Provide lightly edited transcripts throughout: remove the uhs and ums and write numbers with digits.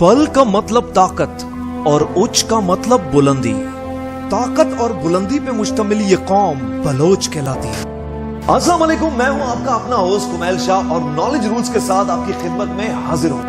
बल का मतलब ताकत और उच्च का मतलब बुलंदी। ताकत और बुलंदी पे मुश्तमिल ये कौम बलोच कहलाती है। अस्सलाम वालेकुम, मैं हूं आपका अपना होस्ट कुमैल शाह और नॉलेज रूल्स के साथ आपकी खिदमत में हाजिर हूं।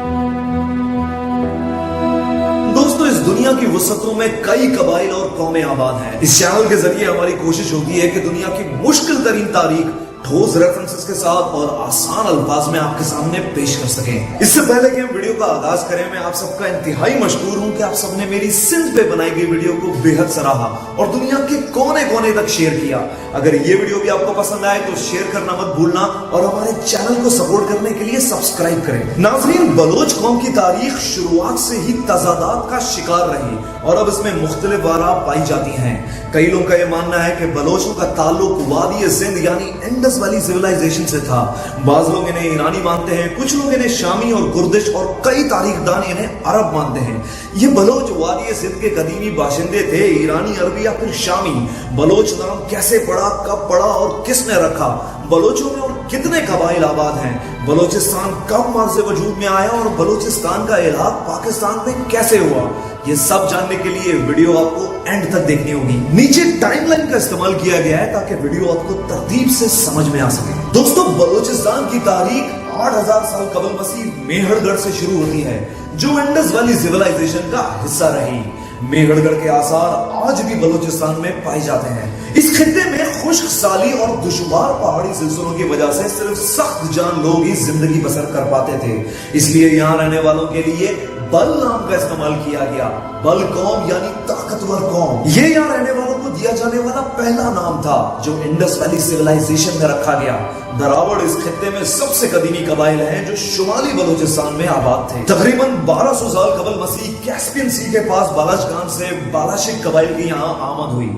दोस्तों, इस दुनिया की वसतों में कई कबाइल और कौमें आबाद हैं। इस चैनल के जरिए हमारी कोशिश होती है कि दुनिया की मुश्किल तरीन तारीख ठोस रेफरेंसेस के साथ और आसान अल्फाज में आपके सामने पेश कर सकें। इससे पहले कि हम वीडियो का आगाज करें, मैं आप सबका इंतहाई मशकूर हूं कि आप सबने मेरी सिंध पे बनाई गई वीडियो को बेहद सराहा और दुनिया के कोने कोने तक शेयर किया। अगर ये वीडियो भी आपको पसंद आए तो शेयर करना मत भूलना और हमारे चैनल को सपोर्ट करने के लिए सब्सक्राइब करें। नाज़रीन, बलोच कौम की तारीख शुरुआत से ही तजादात का शिकार रही और अब इसमें मुख्तलिफ आरा पाई जाती हैं। कई लोगों का यह मानना है कि बलोचों का ताल्लुक वादी सिंध यानी इंडस वैली सिविलाइजेशन से था। बाज लोग इन्हें ईरानी मानते हैं, कुछ लोग इन्हें शामी और गुर्दिश और कई तारीखदान इन्हें अरब मानते हैं। ये बलोच वादी सिंध के कदीमी बाशिंदे थे, ईरानी, अरबी या फिर शामी। बलोच नाम कैसे पड़ा, कब पड़ा और किसने रखा, बलोचों में और कितने कबाइल आबाद हैं, बलोचिस्तान कब मर्ज वजूद में आया और बलोचिस्तान का इलाक पाकिस्तान में कैसे हुआ, ये सब जानने के लिए वीडियो आपको एंड तक देखनी होगी। नीचे टाइमलाइन का इस्तेमाल किया गया है ताकि वीडियो आपको तरतीब से समझ में आ सके। दोस्तों, बलोचिस्तान की तारीख 8000 साल कबल मसीह मेहरगढ़ से शुरू होती है, जो इंडस वैली सिविलाइजेशन का हिस्सा रही। मेहरगढ़ के आसार आज भी बलोचिस्तान में पाए जाते हैं। इस खित्ते में खुश्क साली और दुश्वार पहाड़ी सिलसिलों की वजह से सिर्फ सख्त जान लोग ही जिंदगी बसर कर पाते थे, इसलिए यहाँ रहने वालों के लिए बल नाम का इस्तेमाल किया गया। बल कौम यानी ताकतवर कौम, ये यहाँ रहने वालों को दिया जाने वाला पहला नाम था जो इंडस वैली सिविलाइजेशन में रखा गया। दरावड़ इस खित्ते में सबसे कदीमी कबाइल हैं जो शुमाली बलोचिस्तान में आबाद थे। तकरीबन 1200 साल कबल मसीह कैस्पियन सी के पास बालाशगान से बालाशिक कबाइल की यहाँ आमद हुई।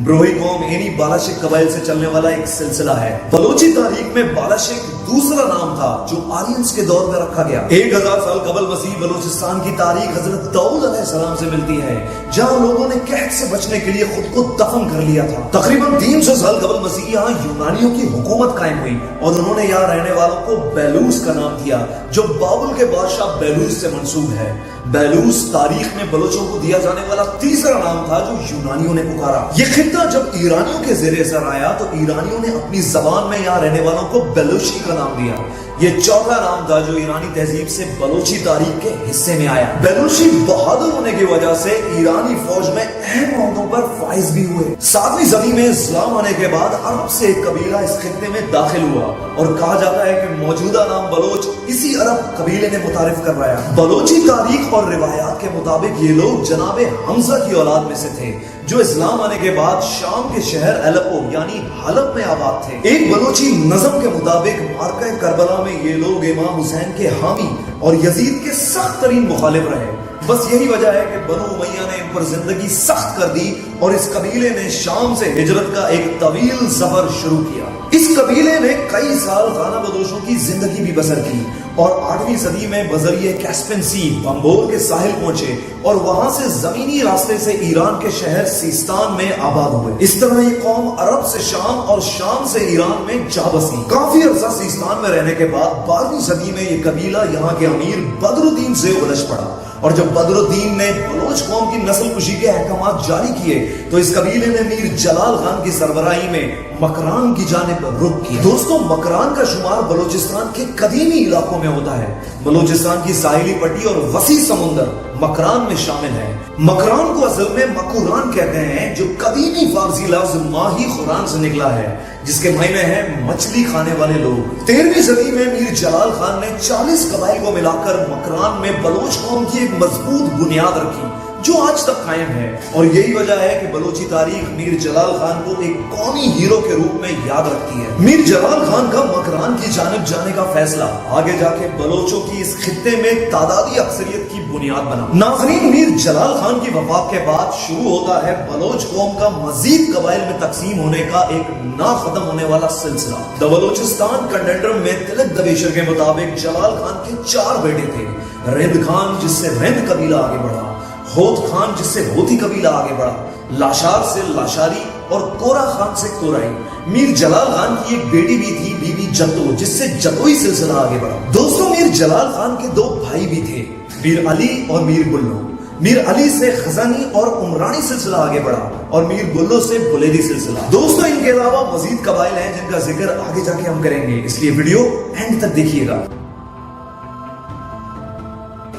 ब्रोही कौम इन्हीं बालाशिक कबाइल से चलने वाला एक सिलसिला है। बलोची तारीख में बालाशिक दूसरा नाम था जो आर्यंस के दौर में रखा गया। 1000 साल कबल मसीह बलोचिस्तान की तारीख हजरत दाऊद अलैहिस्सलाम से मिलती है, जहाँ लोगों ने कहत से बचने के लिए खुद को दफन कर लिया था। तकरीबन 300 साल कबल मसीह यहाँ यूनानियों की हुकूमत कायम हुई और उन्होंने यहाँ रहने वालों को बेलूस का नाम दिया, जो बाबुल के बादशाह बेलूस से मंसूब है। बेलूस तारीख में बलोचों को दिया जाने वाला तीसरा नाम था जो यूनानियों ने पुकारा। ये खित्ता जब ईरानियों के ज़ेरे असर आया तो ईरानियों ने अपनी जबान में यहाँ रहने वालों को बलोची का नाम दिया। ये चौथा नाम था जो ईरानी तहजीब से बलोची तारीख के हिस्से में आया। बलोची बहादुर होने की वजह से ईरानी फौज में अहम ओहदों पर फाइज भी हुए। 7वीं सदी में इस्लाम आने के बाद अरब से एक कबीला इस खित्ते में दाखिल हुआ और कहा जाता है कि मौजूदा नाम बलोच इसी अरब कबीले ने मुतारिफ करवाया। बलोची तारीख और रिवायात के मुताबिक ये लोग जनाबे हमजा की औलाद में से थे, जो इस्लाम आने के बाद शाम के शहर अलेप्पो यानी हलब में आबाद थे। एक बलोची नज़म के मुताबिक मार्का करबला में ये लोग इमाम हुसैन के हामी और यजीद के सख्त तरीन मुखालिफ रहे। बस यही वजह है कि बनु उमैया ने इन पर जिंदगी सख्त कर दी और इस कबीले ने शाम से हिजरत का एक तवील सफर शुरू किया। इस कबीले ने कई साल खाना बदोशों की जिंदगी भी बसर की और 8वीं सदी में बजरिए कैस्पियन सी बंबोल के साहिल पहुंचे और वहां से जमीनी रास्ते से ईरान के शहर सीस्तान में आबाद हुए। इस तरह ये कौम अरब से शाम और शाम से ईरान में जा बसी। काफी अरसा सीस्तान में रहने के बाद 12वीं सदी में ये कबीला यहाँ के अमीर बदरुद्दीन से उलझ पड़ा और जब बदरुद्दीन ने बलोच कौम की नस्ल कुशी के अहकाम जारी किए तो इस कबीले ने मीर जलाल खान की सरबराही में मकरान की जानिब रुख किया। दोस्तों, मकरान का शुमार बलोचिस्तान के कदीमी इलाकों में होता है। बलोचिस्तान की साहिली पट्टी और वसी समुंदर मकरान में शामिल है। मकरान को असल में मकुरान कहते हैं, जो कदीमी फारसी लफ्ज माही खुरान से निकला है, जिसके मायने है मछली खाने वाले लोग। 13वीं सदी में मीर जलाल खान ने 40 कबाइल को मिलाकर मकरान में बलोच कौम की एक मजबूत बुनियाद रखी जो आज तक कायम है। और यही वजह है कि बलोची तारीख मीर जलाल खान को एक कौमी हीरो के रूप में याद रखती है। मीर जलाल खान का मकरान की जानिब जाने का फैसला आगे जाके बलोचों की इस खित्ते में तादादी अक्सरियत की बुनियाद बना। नाज़रीन, मीर जलाल खान की वफात के बाद शुरू होता है बलोच कौम का मजीद कबाइल में तकसीम होने का एक ना खत्म होने वाला सिलसिला। द बलोचिस्तान कंडेंडरम में तिलक दवेशर के मुताबिक जलाल खान के 4 बेटे थे। रिंद खान, जिससे रिंद कबीला आगे बढ़ा, होत खान, जिससे होती कबीला आगे बढ़ा, लाशार से लाशारी और कोरा खान से कोराई। मीर जलाल खान की एक बेटी भी थी, बीबी जतो, जिससे जतोई सिलसिला आगे बढ़ा। दोस्तों, मीर जलाल खान के 2 भाई भी थे, میر علی اور میر بلو۔ میر علی سے خزانی اور عمرانی سلسلہ آگے بڑھا اور میر بلو سے بلیدی سلسلہ۔ دوستو ان کے علاوہ مزید قبائل ہیں جن کا ذکر آگے جا کے ہم کریں گے، اس لیے ویڈیو اینڈ تک دیکھیے گا۔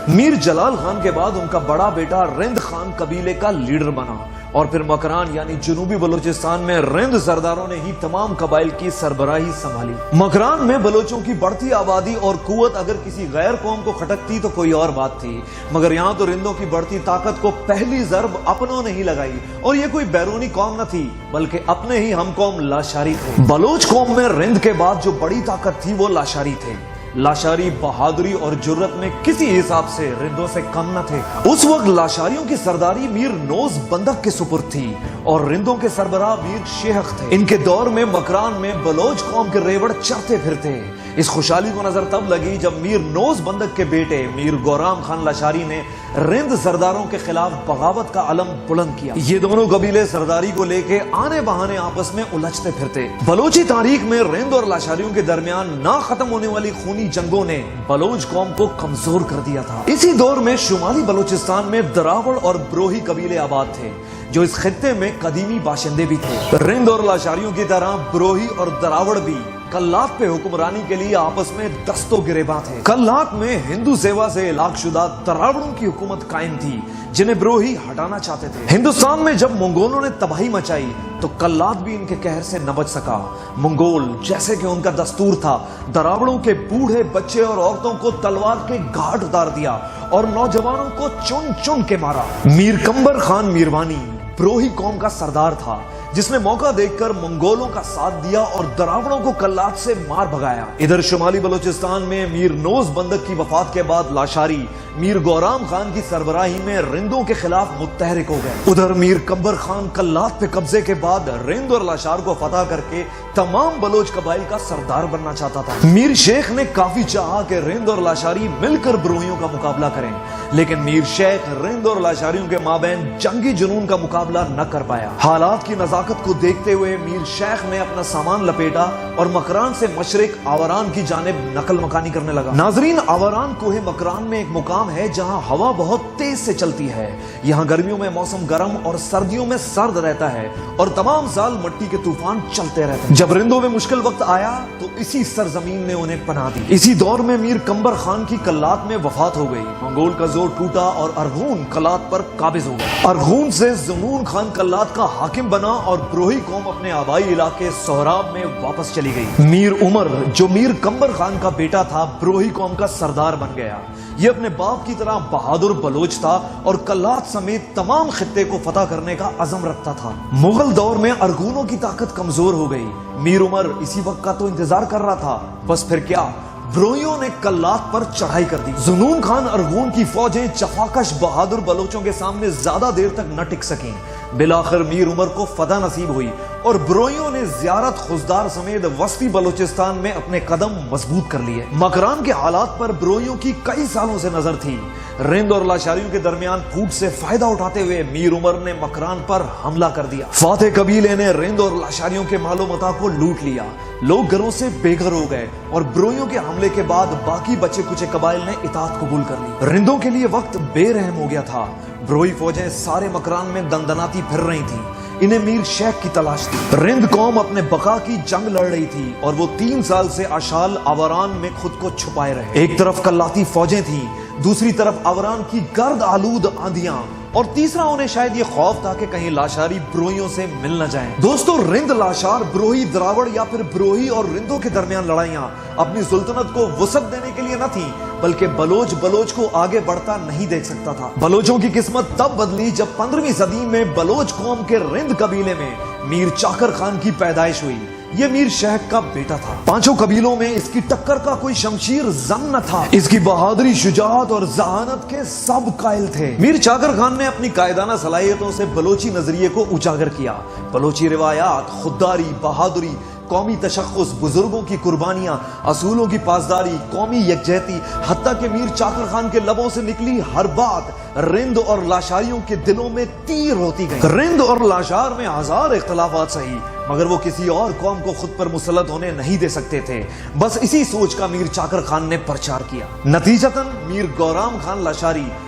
میر جلال خان کے بعد ان کا بڑا بیٹا رند خان قبیلے کا لیڈر بنا اور پھر مکران یعنی جنوبی بلوچستان میں رند سرداروں نے ہی تمام قبائل کی سربراہی سنبھالی۔ مکران میں بلوچوں کی بڑھتی آبادی اور قوت اگر کسی غیر قوم کو کھٹکتی تو کوئی اور بات تھی، مگر یہاں تو رندوں کی بڑھتی طاقت کو پہلی ضرب اپنوں نے ہی لگائی، اور یہ کوئی بیرونی قوم نہ تھی بلکہ اپنے ہی ہم قوم لاشاری تھے۔ بلوچ قوم میں رند کے بعد جو بڑی طاقت تھی وہ لاشاری تھے۔ لاشاری بہادری اور جرت میں کسی حساب سے رندوں سے کم نہ تھے۔ اس وقت لاشاریوں کی سرداری میر نوز بندک کے سپرد تھی اور رندوں کے سربراہ میر شیخ تھے۔ ان کے دور میں مکران میں بلوچ قوم کے ریوڑ چڑھتے پھرتے۔ اس خوشحالی کو نظر تب لگی جب میر نوز بندک کے بیٹے میر گورام خان لاشاری نے رند سرداروں کے خلاف بغاوت کا علم بلند کیا۔ یہ دونوں قبیلے سرداری کو لے کے آنے بہانے آپس میں الجھتے پھرتے۔ بلوچی تاریخ میں رند اور لاشاریوں کے درمیان نہ ختم ہونے والی خونی جنگوں نے بلوچ قوم کو کمزور کر دیا تھا۔ اسی دور میں شمالی بلوچستان میں دراوڑ اور بروہی قبیلے آباد تھے جو اس خطے میں قدیمی باشندے بھی تھے۔ رند اور لاشاریوں کی طرح بروہی اور دراوڑ بھی کلات پہ حکمرانی کے لیے آپس میں دست و گریباں تھے۔ کلات میں ہندو سیوا سے ہلاک شدہ دراوڑوں کی حکومت قائم تھی جنہیں بروہی ہٹانا چاہتے تھے۔ ہندوستان میں جب منگولوں نے تباہی مچائی تو کلات بھی ان کے قہر سے نہ بچ سکا۔ منگول جیسے کہ ان کا دستور تھا دراوڑوں کے بوڑھے بچے اور عورتوں کو تلوار کے گھاٹ اتار دیا اور نوجوانوں کو چن چن کے مارا۔ میر کمبر خان میروانی بروہی قوم کا سردار تھا جس نے موقع دیکھ کر منگولوں کا ساتھ دیا اور دراوڑوں کو کلات سے مار بھگایا۔ ادھر شمالی بلوچستان میں میر نوز بندک کی وفات کے بعد لاشاری میر گورام خان کی سربراہی میں رندوں کے خلاف متحرک ہو گئے۔ ادھر میر کمبر خان کلات پہ قبضے کے بعد رند اور لاشار کو فتح کر کے تمام بلوچ قبائل کا سردار بننا چاہتا تھا۔ میر شیخ نے کافی چاہا کہ رند اور لاشاری مل کر بروہیوں کا مقابلہ کریں، لیکن میر شیخ رند اور لاشاریوں کے مابین جنگی جنون کا مقابلہ نہ کر پایا۔ حالات کی نزاکت کو دیکھتے ہوئے میر شیخ نے اپنا سامان لپیٹا اور مکران سے مشرق آوران کی جانب نقل مکانی کرنے لگا۔ ناظرین، آوران کوہ مکران میں ایک مقام ہے جہاں ہوا بہت تیز سے چلتی ہے۔ یہاں گرمیوں میں موسم گرم اور سردیوں میں سرد رہتا ہے اور تمام سال مٹی کے طوفان چلتے رہتے ہیں۔ جب رندوں میں مشکل وقت آیا تو اسی سرزمین نے انہیں پناہ دی۔ اسی دور میں میر کمبر خان کی کلات میں وفات ہو گئی۔ منگول کا زور ٹوٹا اور ارغون کلات پر قابض ہو گیا۔ ارغون سے زنون خان کلات کا حاکم بنا اور بروہی قوم اپنے آبائی علاقے سہراب میں واپس چلی گئی۔ میر عمر جو میر کمبر خان کا بیٹا تھا بروہی قوم کا سردار بن گیا۔ یہ اپنے باپ کی طرح بہادر بلوچ تھا اور کلات سمیت تمام خطے کو فتح کرنے کا عزم رکھتا تھا۔ مغل دور میں ارغونوں کی طاقت کمزور ہو گئی۔ میر عمر اسی وقت کا تو انتظار کر رہا تھا، بس پھر کیا، بروہیوں نے کلات پر چڑھائی کر دی۔ زنون خان ارغون کی فوجیں چفاکش بہادر بلوچوں کے سامنے زیادہ دیر تک نہ ٹک سکیں۔ بالآخر میر عمر کو فتح نصیب ہوئی اور بروہیوں نے زیارت خزدار سمیت وسطی بلوچستان میں اپنے قدم مضبوط کر لیے۔ مکران کے حالات پر بروہیوں کی کئی سالوں سے نظر تھی۔ رند اور لاشاریوں کے درمیان پھوٹ سے فائدہ اٹھاتے ہوئے میر عمر نے مکران پر حملہ کر دیا۔ فاتح قبیلے نے رند اور لاشاریوں کے مال و متاع کو لوٹ لیا۔ لوگ گھروں سے بے گھر ہو گئے اور بروہیوں کے حملے کے بعد باقی بچے کچے قبائل نے اطاعت قبول کر لی۔ رندوں کے لیے وقت بے رحم ہو گیا تھا۔ بروہی فوجیں سارے مکران میں دندناتی پھر رہی تھیں۔ انہیں میر شیخ کی تلاش تھی۔ رند قوم اپنے بقا کی جنگ لڑ رہی تھی اور وہ 3 سال سے اشال آوران میں خود کو چھپائے رہے۔ ایک طرف کلاتی فوجیں تھیں، دوسری طرف آوران کی گرد آلود آندیاں، اور تیسرا انہیں شاید یہ خوف تھا کہ کہیں لاشاری بروہیوں سے مل نہ جائیں۔ دوستو، رند لاشار بروہی دراوڑ یا پھر بروہی اور رندوں کے درمیان لڑائیاں اپنی سلطنت کو وسعت دینے کے لیے نہ تھیں بلکہ بلوچ کو آگے بڑھتا نہیں دیکھ سکتا تھا۔ بلوچوں کی قسمت تب بدلی جب 15ویں صدی میں بلوچ قوم کے رند قبیلے میں میر چاکر خان کی پیدائش ہوئی۔ یہ میر شیخ کا بیٹا تھا۔ 5 قبیلوں میں اس کی ٹکر کا کوئی شمشیر زن نہ تھا۔ اس کی بہادری، شجاعت اور ذہانت کے سب قائل تھے۔ میر چاکر خان نے اپنی قائدانہ صلاحیتوں سے بلوچی نظریے کو اجاگر کیا۔ بلوچی روایات، خودداری، بہادری، قومی تشخص، بزرگوں کی قربانیاں، اصولوں کی پاسداری، قومی یکجہتی، حتیٰ کہ میر چاکر خان کے لبوں سے نکلی ہر بات رند اور لاشاریوں کے دلوں میں تیر ہوتی گئی۔ رند اور لاشار میں ہزار اختلافات سہی، مگر وہ کسی اور قوم کو خود پر مسلط ہونے نہیں دے سکتے تھے۔ بس اسی سوچ کا میر چاکر خان نے پرچار کیا۔ نتیجتاً میر گورام خان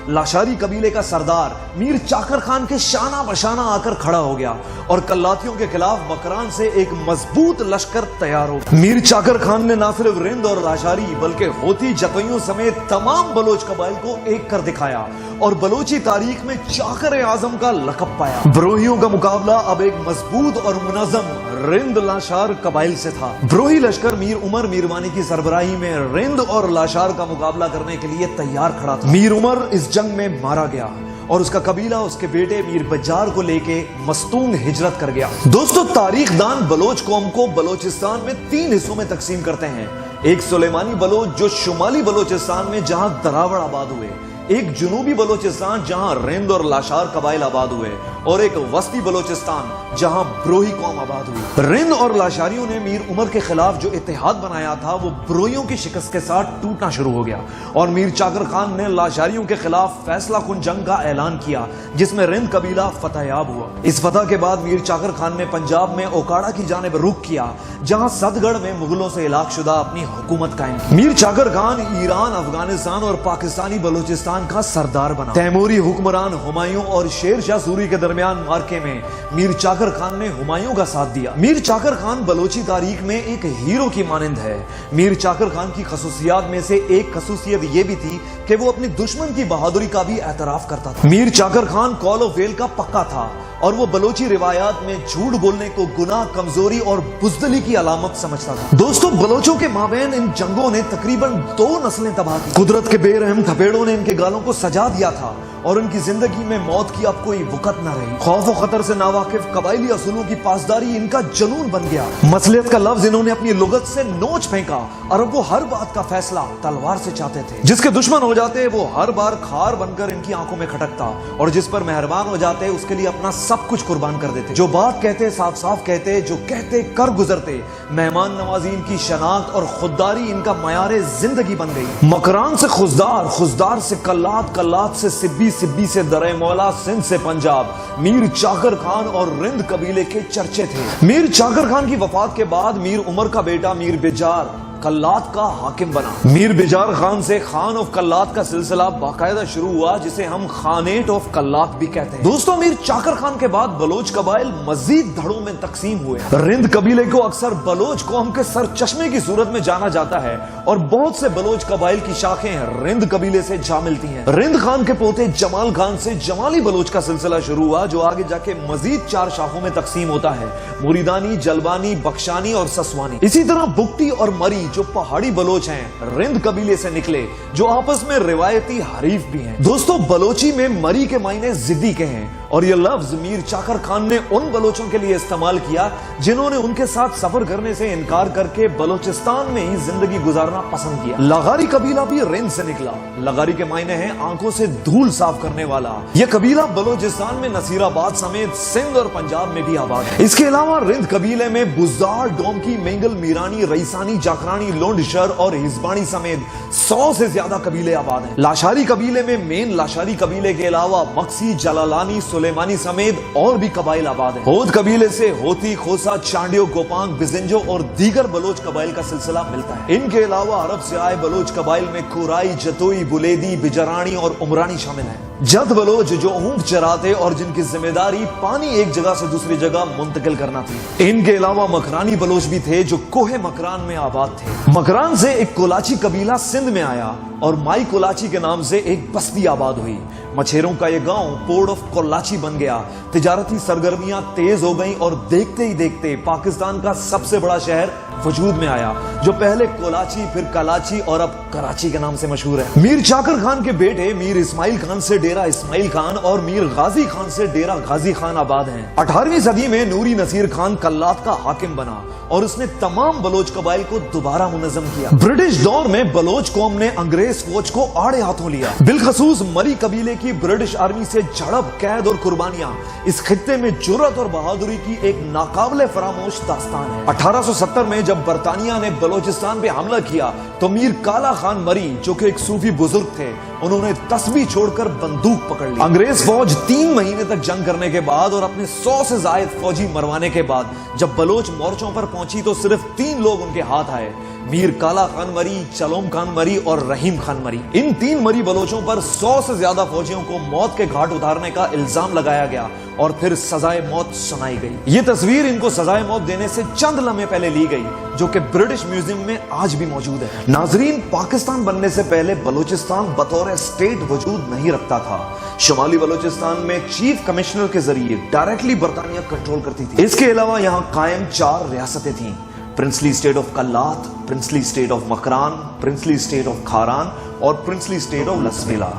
لاشاری قبیلے کا سردار میر چاکر خان کے شانہ بشانہ آ کر کھڑا ہو گیا اور کلاتیوں کے خلاف مکران سے ایک مضبوط لشکر تیار ہو گیا۔ میر چاکر خان نے نہ صرف رند اور لاشاری بلکہ ہوتی جتوئیوں سمیت تمام بلوچ قبائل کو ایک کر دکھایا اور بلوچی تاریخ میں چاکر اعظم کا لقب پایا۔ بروہیوں کا مقابلہ اب ایک مضبوط اور منظم رند لاشار قبائل سے تھا۔ بروہی لشکر میر عمر میروانی کی سربراہی میں رند اور لاشار کا مقابلہ کرنے کے لیے تیار کھڑا تھا۔ میر عمر اس جنگ میں مارا گیا اور اس کا قبیلہ اس کے بیٹے میر بجار کو لے کے مستونگ ہجرت کر گیا۔ دوستو، تاریخ دان بلوچ قوم کو بلوچستان میں 3 حصوں میں تقسیم کرتے ہیں۔ ایک سلیمانی بلوچ جو شمالی بلوچستان میں جہاں دراوڑ آباد ہوئے، ایک جنوبی بلوچستان جہاں رند اور لاشار قبائل آباد ہوئے، اور ایک وسطی بلوچستان جہاں بروہی قوم آباد ہوئی۔ رند اور لاشاریوں نے میر عمر کے خلاف جو اتحاد بنایا تھا وہ بروہیوں کی شکست کے ساتھ ٹوٹنا شروع ہو گیا اور میر چاکر خان نے لاشاریوں کے خلاف فیصلہ کن جنگ کا اعلان کیا جس میں رند قبیلہ فتح یاب ہوا۔ اس فتح کے بعد میر چاکر خان نے پنجاب میں اوکاڑا کی جانب رخ کیا جہاں ست گڑھ میں مغلوں سے ہلاک شدہ اپنی حکومت قائم کی۔ میر چاکر خان ایران، افغانستان اور پاکستانی بلوچستان کا سردار بنا۔ تیموری حکمران ہمایوں اور شیر شاہ سوری کے درمیان مارکے میں میر چاکر خان نے ہمایوں کا ساتھ دیا۔ میر چاکر خان بلوچی تاریخ میں ایک ہیرو کی مانند ہے۔ میر چاکر خان کی خصوصیات میں سے ایک خصوصیت یہ بھی تھی کہ وہ اپنی دشمن کی بہادری کا بھی اعتراف کرتا تھا۔ میر چاکر خان قول و فعل کا پکا تھا اور وہ بلوچی روایات میں جھوٹ بولنے کو گناہ، کمزوری اور بزدلی کی علامت سمجھتا تھا۔ دوستو، بلوچوں کے مابین ان جنگوں نے تقریباً 2 نسلیں تباہ کی۔ قدرت کے بے رحم تھپیڑوں نے ان کے گالوں کو سجا دیا تھا اور ان کی زندگی میں موت کی اب کوئی وقت نہ رہی۔ خوف و خطر سے ناواقف قبائلی اصولوں کی پاسداری ان کا جنون بن گیا۔ مصلحت کا لفظ انہوں نے اپنی لغت سے نوچ پھینکا اور اب وہ ہر بات کا فیصلہ تلوار سے چاہتے تھے۔ جس کے دشمن ہو جاتے وہ ہر بار خار بن کر ان کی آنکھوں میں کھٹکتا اور جس پر مہربان ہو جاتے اس کے لیے اپنا سب کچھ قربان کر دیتے۔ جو بات کہتے صاف صاف کہتے، جو کہتے کر گزرتے۔ مہمان نوازی ان کی شناخت اور خودداری ان کا معیار زندگی بن گئی۔ مکران سے خزدار، خزدار سے کلات، کلات سے سبی، سبی سے درے مولا، سندھ سے پنجاب، میر چاکر خان اور رند قبیلے کے چرچے تھے۔ میر چاکر خان کی وفات کے بعد میر عمر کا بیٹا میر بجار کلات کا حاکم بنا۔ میر بجار خان سے خان آف کلات کا سلسلہ باقاعدہ شروع ہوا جسے ہم خانیٹ آف کلات بھی کہتے ہیں۔ دوستو، میر چاکر خان کے بعد بلوچ قبائل مزید دھڑوں میں تقسیم ہوئے۔ رند قبیلے کو اکثر بلوچ قوم کے سر چشمے کی صورت میں جانا جاتا ہے اور بہت سے بلوچ قبائل کی شاخیں رند قبیلے سے جا ملتی ہیں۔ رند خان کے پوتے جمال خان سے جمالی بلوچ کا سلسلہ شروع ہوا جو آگے جا کے مزید 4 شاخوں میں تقسیم ہوتا ہے: مریدانی، جلبانی، بخشانی اور سسوانی۔ اسی طرح بگٹی اور مری جو پہاڑی بلوچ ہیں رند قبیلے سے نکلے جو آپس میں روایتی حریف بھی ہیں۔ دوستو، بلوچی میں مری کے معنی ضدی کے ہیں اور یہ لفظ میر چاکر خان نے ان بلوچوں کے لیے استعمال کیا جنہوں نے ان کے ساتھ سفر کرنے سے انکار کر کے بلوچستان میں ہی زندگی گزارنا پسند کیا۔ لغاری قبیلہ بھی رند سے نکلا۔ لغاری کے معنی ہیں آنکھوں سے دھول صاف کرنے والا۔ یہ قبیلہ بلوچستان میں نصیر آباد سمیت سندھ اور پنجاب میں بھی آباد ہے۔ اس کے علاوہ رند قبیلے میں بزدار، ڈومکی، مینگل، میرانی، رئیسانی، جاکرانی، لونڈ شر اور ہزبانی سمیت 100 سے زیادہ قبیلے آباد ہیں۔ لاشاری قبیلے میں مین لاشاری قبیلے کے علاوہ مکسی، جلالانی، سلیمانی سمیت اور بھی قبائل آباد ہیں۔ ہود قبیلے سے ہوتی، خوسا، چانڈیو، گوپانگ، بزنجو اور دیگر بلوچ قبائل کا سلسلہ ملتا ہے۔ ان کے علاوہ عرب سے آئے بلوچ قبائل میں کورائی، جتوئی، بلیدی، بجرانی اور عمرانی شامل ہیں۔ جت بلوچ جو اونٹ چراتے اور جن کی ذمہ داری پانی ایک جگہ سے دوسری جگہ منتقل کرنا تھی۔ ان کے علاوہ مکرانی بلوچ بھی تھے جو کوہ مکران میں آباد تھے۔ مکران سے ایک کولاچی قبیلہ سندھ میں آیا اور مائی کولاچی کے نام سے ایک بستی آباد ہوئی۔ مچھیروں کا یہ گاؤں پورٹ آف کولاچی بن گیا۔ تجارتی سرگرمیاں تیز ہو گئیں اور دیکھتے ہی دیکھتے پاکستان کا سب سے بڑا شہر وجود میں آیا جو پہلے کولاچی، پھر کلاچی اور اب کراچی کے نام سے مشہور ہے۔ میر چاکر خان کے بیٹے میر اسماعیل خان سے ڈیرہ اسماعیل خان اور میر غازی خان سے ڈیرہ غازی خان آباد ہیں۔ 18ویں صدی میں نوری نصیر خان کلات کا حاکم بنا اور اس نے تمام بلوچ قبائل کو دوبارہ منظم کیا۔ برٹش دور میں بلوچ قوم نے انگریز فوج کو آڑے ہاتھوں لیا۔ بالخصوص مری قبیلے کی برٹش آرمی سے جھڑپ، قید اور قربانیاں اس خطے میں جرأت اور بہادری کی ایک ناقابل فراموش داستان ہے۔ 1870 میں جب برطانیہ نے بلوچستان پہ حملہ کیا तो मीर काला खान मरी, जो कि एक सूफी बुजुर्ग थे, उन्होंने तस्बीह छोड़कर बंदूक पकड़ ली। अंग्रेज फौज 3 महीने तक जंग करने के बाद और अपने 100 से जायद फौजी मरवाने के बाद जब बलोच मोर्चों पर पहुंची तो सिर्फ 3 लोग उनके हाथ आए। मीर काला खान मरी, चलोम खान मरी और रहीम खान मरी। इन 3 मरी बलोचों पर 100 से ज्यादा फौजियों को मौत के घाट उतारने का इल्जाम लगाया गया और फिर सजाए मौत सुनाई गई। ये तस्वीर इनको सजाए मौत देने से चंद लम्हे पहले ली गई, जो कि ब्रिटिश म्यूजियम में आज भी मौजूद है। नाजरीन, पाकिस्तान बनने से पहले बलूचिस्तान बतौर स्टेट वजूद नहीं रखता था। शुमाली बलूचिस्तान में चीफ कमिश्नर के जरिए डायरेक्टली बरतानिया कंट्रोल करती थी। इसके अलावा यहाँ कायम 4 रियासतें थीं: princely state of कल्लात, princely state of Makran, princely state of Kharan और प्रिंसली स्टेट ऑफ लसबेला।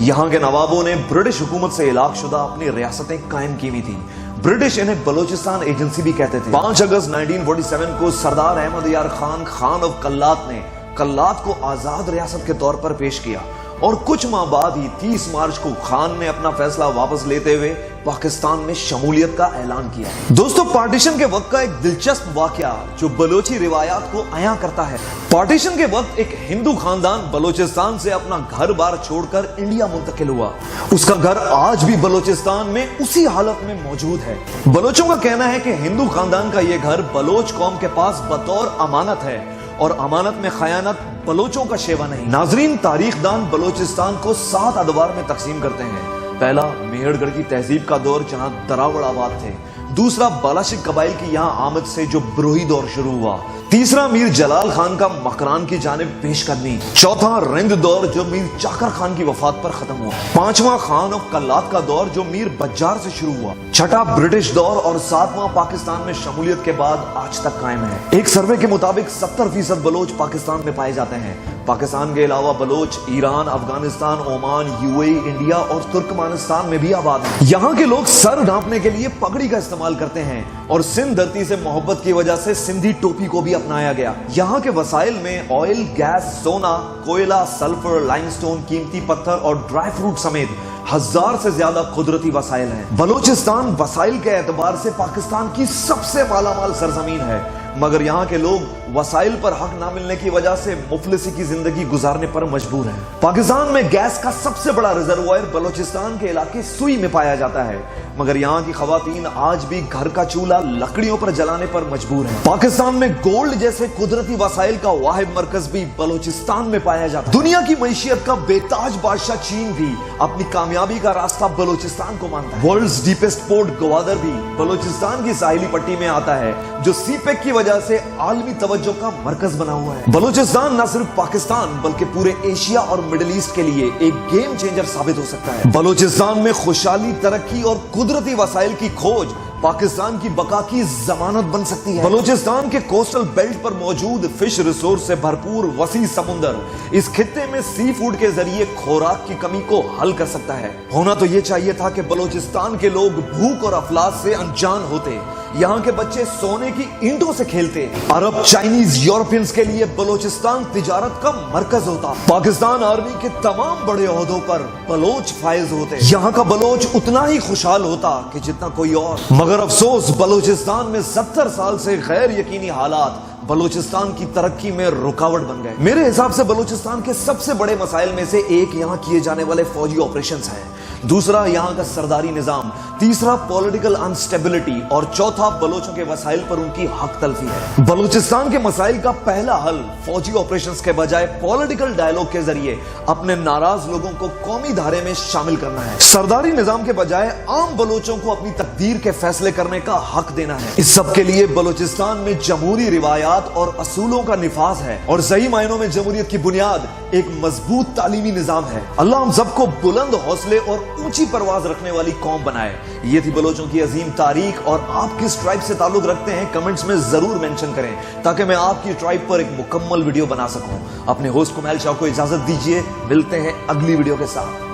यहाँ के नवाबों ने ब्रिटिश हुकूमत से इलाक शुदा अपनी रियासतें कायम की हुई थी। ब्रिटिश इन्हें बलूचिस्तान एजेंसी भी कहते थे। 5 अगस्त 1947 को सरदार अहमद यार खान, खान ऑफ कल्लात ने कल्लात को आजाद रियासत के तौर पर पेश किया और कुछ माह बाद ही 30 मार्च को खान ने अपना फैसला वापस लेते हुए पाकिस्तान में शमूलियत का ऐलान किया। दोस्तों, पार्टीशन के वक्त का एक दिलचस्प वाकया जो बलोची रिवायात को अया करता है। पार्टीशन के वक्त एक हिंदू खानदान बलोचिस्तान से अपना घर बार छोड़कर इंडिया मुंतकिल हुआ। उसका घर आज भी बलोचिस्तान में उसी हालत में मौजूद है। बलोचों का कहना है कि हिंदू खानदान का यह घर बलोच कौम के पास बतौर अमानत है और अमानत में खयानत बलोचों का शेवा नहीं। नाजरीन, तारीखदान बलोचिस्तान को 7 अदवार में तकसीम करते हैं। पहला, मेहरगढ़ की तहजीब का दौर जहां दरावड़ आबाद थे। दूसरा, बालाशिक कबाइल की यहां आमद से जो ब्रोही दौर शुरू हुआ। तीसरा, मीर जलाल खान का मकरान की जानिब पेशकदमी। चौथा, रिंद दौर जो मीर चाकर खान की वफात पर खत्म हुआ। 5वां, खान ऑफ कल्लात का दौर जो मीर बज्जार से शुरू हुआ। 6ठा, ब्रिटिश दौर और 7वां पाकिस्तान में शमूलियत के बाद आज तक कायम है। एक सर्वे के मुताबिक 70% बलोच पाकिस्तान में पाए जाते हैं। पाकिस्तान के अलावा Baloch Iran, Afghanistan, Oman, UAE, India और तुर्कमानिस्तान में भी आबाद हैं। यहाँ के लोग सर ढांपने के लिए पगड़ी का इस्तेमाल करते हैं और सिंध धरती से मोहब्बत की वजह से सिंधी टोपी को भी अपनाया गया। यहाँ के वसाइल में ऑयल, गैस, सोना, कोयला, सल्फर, लाइमस्टोन, कीमती पत्थर और ड्राई फ्रूट समेत 1000 से ज्यादा कुदरती वसाइल हैं। बलूचिस्तान वसाइल के एतबार से पाकिस्तान की सबसे मालामाल सरजमीन है, मगर यहाँ के लोग वसाइल पर हक ना मिलने की वजह से मुफलिसी की जिंदगी गुजारने पर मजबूर हैं। पाकिस्तान में गैस का सबसे बड़ा रिजर्वायर बलूचिस्तान के इलाके सुई में पाया जाता है, मगर यहाँ की खवातीन आज भी घर का चूल्हा लकड़ियों पर जलाने पर मजबूर हैं। पाकिस्तान में गोल्ड जैसे कुदरती वसाइल का वाहिद मरकज भी बलूचिस्तान में पाया जाता है। दुनिया की मईशियत का बेताज बादशाह चीन भी अपनी कामयाबी का रास्ता बलूचिस्तान को मानता है। वर्ल्ड्स डीपेस्ट पोर्ट ग्वादर भी बलूचिस्तान की साहिली पट्टी में आता है, जो सीपेक की वजह से आलमी तवज्जो का मरकज बना हुआ है। बलूचिस्तान न सिर्फ पाकिस्तान बल्कि पूरे एशिया और मिडिल ईस्ट के लिए एक गेम चेंजर साबित हो सकता है। बलूचिस्तान में खुशहाली, तरक्की और कुदरती वसाइल की खोज पाकिस्तान की बका की जमानत बन सकती है। बलूचिस्तान के कोस्टल बेल्ट पर मौजूद फिश रिसोर्स से भरपूर वसी समुंदर इस खित्ते में सी फूड के जरिए खुराक की कमी को हल कर सकता है। होना तो ये चाहिए था कि बलूचिस्तान के लोग भूख और अफलास से अनजान होते, यहाँ के बच्चे सोने की ईंटों से खेलते, अरब, चाइनीज, यूरोपियंस के लिए बलूचिस्तान तिजारत का मरकज होता, पाकिस्तान आर्मी के तमाम बड़े ओहदों पर बलोच फायज होते, यहाँ का बलोच उतना ही खुशहाल होता कि जितना कोई और। मगर अफसोस, बलूचिस्तान में 70 साल से गैर यकीनी हालात बलूचिस्तान की तरक्की में रुकावट बन गए। मेरे हिसाब से बलूचिस्तान के सबसे बड़े मसाइल में से एक यहाँ किए जाने वाले फौजी ऑपरेशंस हैं, दूसरा यहाँ का सरदारी निजाम, तीसरा पॉलिटिकल अनस्टेबिलिटी और चौथा बलोचों के वसाइल पर उनकी हक तलफी है। बलूचिस्तान के मसाइल का पहला हल फौजी ऑपरेशंस के बजाय पॉलिटिकल डायलॉग के जरिए अपने नाराज लोगों को कौमी धारे में शामिल करना है। सरदारी निजाम के बजाय आम बलोचों को अपनी तकदीर के फैसले करने का हक देना है। इस सब के लिए बलूचिस्तान में जमहूरी रिवायात और असूलों का निफाज है और सही मायनों में जमहूरियत की बुनियाद एक मजबूत तालीमी निजाम है। अल्लाह हम सबको बुलंद हौसले और ऊंची परवाज रखने वाली कौम बनाए। ये थी बलोचों की अजीम तारीख, और आप किस ट्राइब से ताल्लुक रखते हैं कमेंट्स में जरूर मेंशन करें ताकि मैं आपकी ट्राइब पर एक मुकम्मल वीडियो बना सकूं। अपने होस्ट कुमैल शाह को इजाजत दीजिए, मिलते हैं अगली वीडियो के साथ।